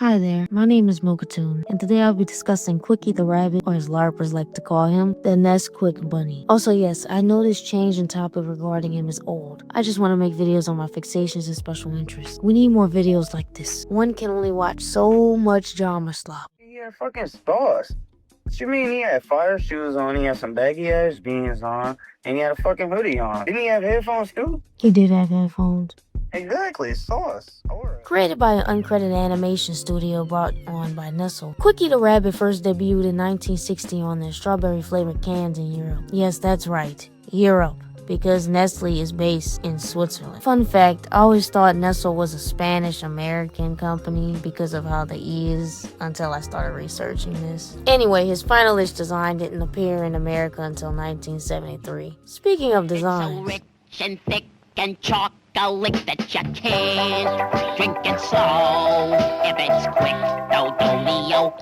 Hi there, my name is Mochatoon, and today I'll be discussing Quicky the Rabbit, or as LARPers like to call him, the Nesquik Bunny. Also yes, I know this change in topic regarding him is old. I just want to make videos on my fixations and special interests. We need more videos like this. One can only watch so much drama slop. He had fucking stars. What you mean he had fire shoes on, he had some baggy ass jeans on, and he had a fucking hoodie on. Didn't he have headphones too? He did have headphones. Exactly, sauce. Created by an uncredited animation studio brought on by Nestle, Quicky the Rabbit first debuted in 1960 on their strawberry-flavored cans in Europe. Yes, that's right, Europe, because Nestle is based in Switzerland. Fun fact, I always thought Nestle was a Spanish-American company because of how the E is, until I started researching this. Anyway, his finalish design didn't appear in America until 1973. Speaking of design, so rich and thick and chocolate that you can't drink it slow. If it's quick, do-do-leo.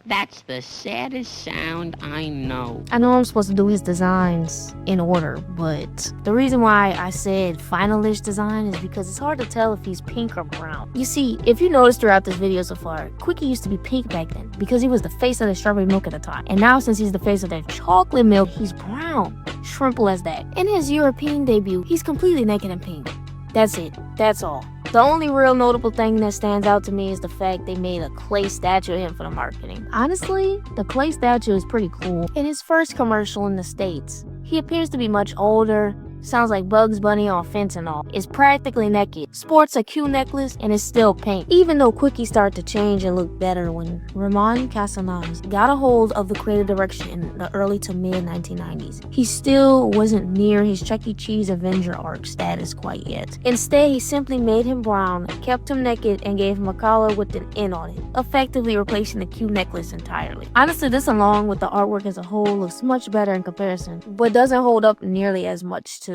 That's the saddest sound I know. I know I'm supposed to do his designs in order, but the reason why I said finalish design is because it's hard to tell if he's pink or brown. You see, if you notice throughout this video so far, Quicky used to be pink back then because he was the face of the strawberry milk at the time. And now since he's the face of the chocolate milk, he's brown. Shrimple as that. In his European debut, he's completely naked and pink. That's it. That's all. The only real notable thing that stands out to me is the fact they made a clay statue of him for the marketing. Honestly, the clay statue is pretty cool. In his first commercial in the States, he appears to be much older, sounds like Bugs Bunny on fentanyl, is practically naked, sports a Q necklace, and is still pink. Even though Quicky started to change and look better when Ramon Casanas got a hold of the creative direction in the early to mid 1990s. He still wasn't near his Chuck E. Cheese Avenger arc status quite yet. Instead, he simply made him brown, kept him naked, and gave him a collar with an N on it, effectively replacing the Q necklace entirely. Honestly, this along with the artwork as a whole looks much better in comparison, but doesn't hold up nearly as much too.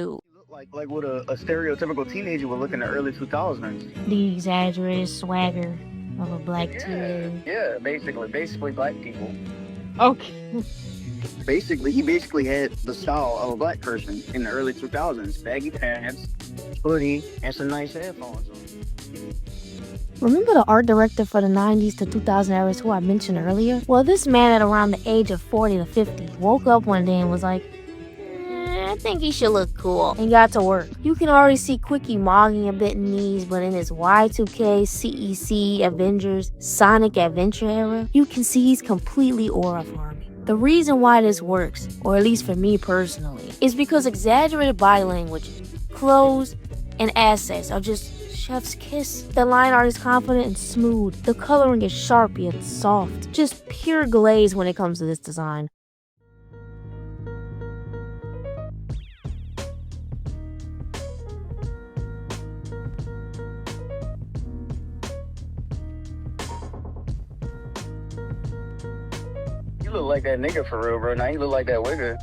Like what a stereotypical teenager would look in the early 2000s. The exaggerated swagger of a black teenager. Yeah, basically black people. Okay. He basically had the style of a black person in the early 2000s. Baggy pants, hoodie, and some nice headphones on. Remember the art director for the 90s to 2000 eras who I mentioned earlier? Well, this man at around the age of 40 to 50 woke up one day and was like, I think he should look cool, and got to work. You can already see Quicky mogging a bit in these, but in his Y2K, CEC, Avengers, Sonic Adventure era, you can see he's completely Aurafarming. The reason why this works, or at least for me personally, is because exaggerated body language, clothes, and assets are just chef's kiss. The line art is confident and smooth. The coloring is sharp yet soft. Just pure glaze when it comes to this design. You look like that nigga for real, bro. Now you look like that wigger.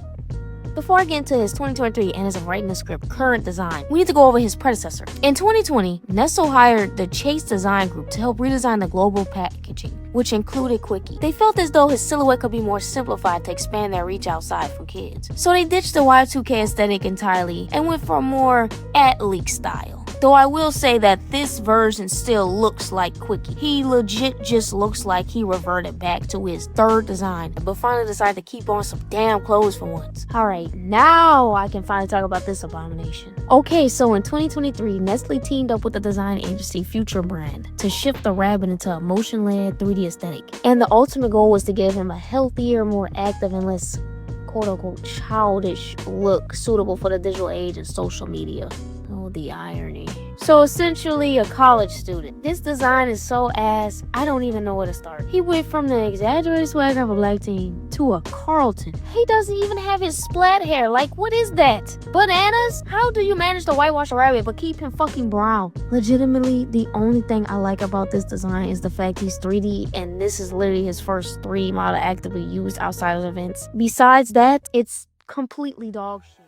Before I get into his 2023 and as of writing the script current design, we need to go over his predecessor. In 2020, Nestle hired the Chase Design Group to help redesign the global packaging, which included Quicky. They felt as though his silhouette could be more simplified to expand their reach outside for kids. So they ditched the Y2K aesthetic entirely and went for a more athlete style. Though I will say that this version still looks like Quicky. He legit just looks like he reverted back to his third design, but finally decided to keep on some damn clothes for once. Alright, now I can finally talk about this abomination. Okay, so in 2023, Nestle teamed up with the design agency Future Brand to shift the rabbit into a motion-led 3D aesthetic. And the ultimate goal was to give him a healthier, more active, and less quote-unquote childish look suitable for the digital age and social media. Oh, the irony. So essentially a college student. This design is so ass, I don't even know where to start. He went from the exaggerated swagger of a black teen to a Carlton. He doesn't even have his splat hair. Like, what is that? Bananas? How do you manage to whitewash a rabbit but keep him fucking brown? Legitimately, the only thing I like about this design is the fact he's 3D, and this is literally his first 3D model actively used outside of events. Besides that, it's completely dog shit.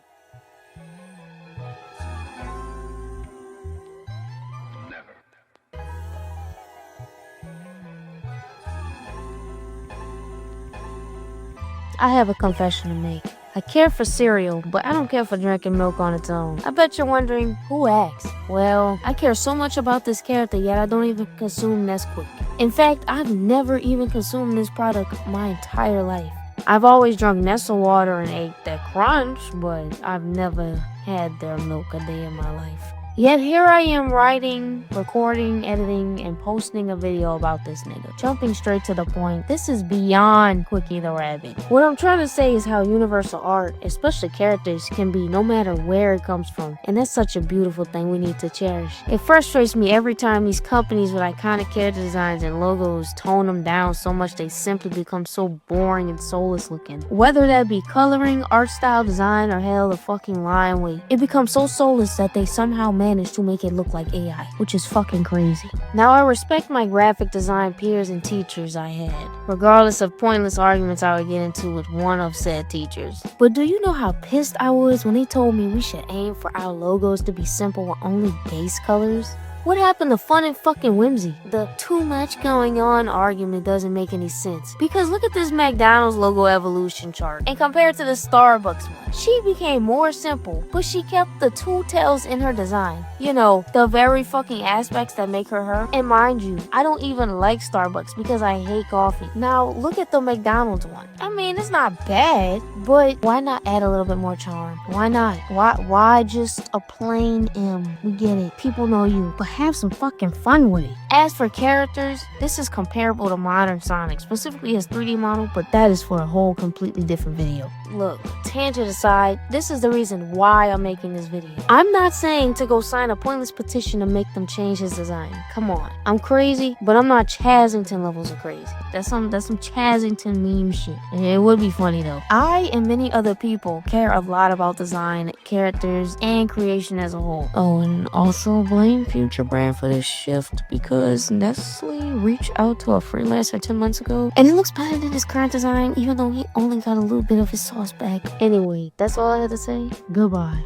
I have a confession to make. I care for cereal, but I don't care for drinking milk on its own. I bet you're wondering, who asked? Well, I care so much about this character, yet I don't even consume Nesquik. In fact, I've never even consumed this product my entire life. I've always drunk Nestle water and ate their Crunch, but I've never had their milk a day in my life. Yet here I am writing, recording, editing, and posting a video about this nigga. Jumping straight to the point, this is beyond Quicky the Rabbit. What I'm trying to say is how universal art, especially characters, can be no matter where it comes from. And that's such a beautiful thing we need to cherish. It frustrates me every time these companies with iconic character designs and logos tone them down so much they simply become so boring and soulless looking. Whether that be coloring, art style, design, or hell, the fucking line weight, it becomes so soulless that they somehow managed to make it look like AI, which is fucking crazy. Now I respect my graphic design peers and teachers I had, regardless of pointless arguments I would get into with one of said teachers. But do you know how pissed I was when they told me we should aim for our logos to be simple with only base colors? What happened to fun and fucking whimsy? The too much going on argument doesn't make any sense. Because look at this McDonald's logo evolution chart and compare it to the Starbucks one. She became more simple, but she kept the two tails in her design. You know, the very fucking aspects that make her her. And mind you, I don't even like Starbucks because I hate coffee. Now look at the McDonald's one. I mean, it's not bad, but why not add a little bit more charm? Why not? Why just a plain M? We get it. People know you. But have some fucking fun with it. As for characters, this is comparable to modern Sonic, specifically his 3D model, but that is for a whole completely different video. Look, tangent aside, this is the reason why I'm making this video. I'm not saying to go sign a pointless petition to make them change his design. Come on. I'm crazy, but I'm not Chazington levels of crazy. That's some Chazington meme shit. It would be funny though. I and many other people care a lot about design, characters, and creation as a whole. Oh, and also blame Future Brand for this shift because Nestle reached out to a freelancer 10 months ago and it looks better than his current design even though he only got a little bit of his sauce back. Anyway, that's all I had to say. Goodbye.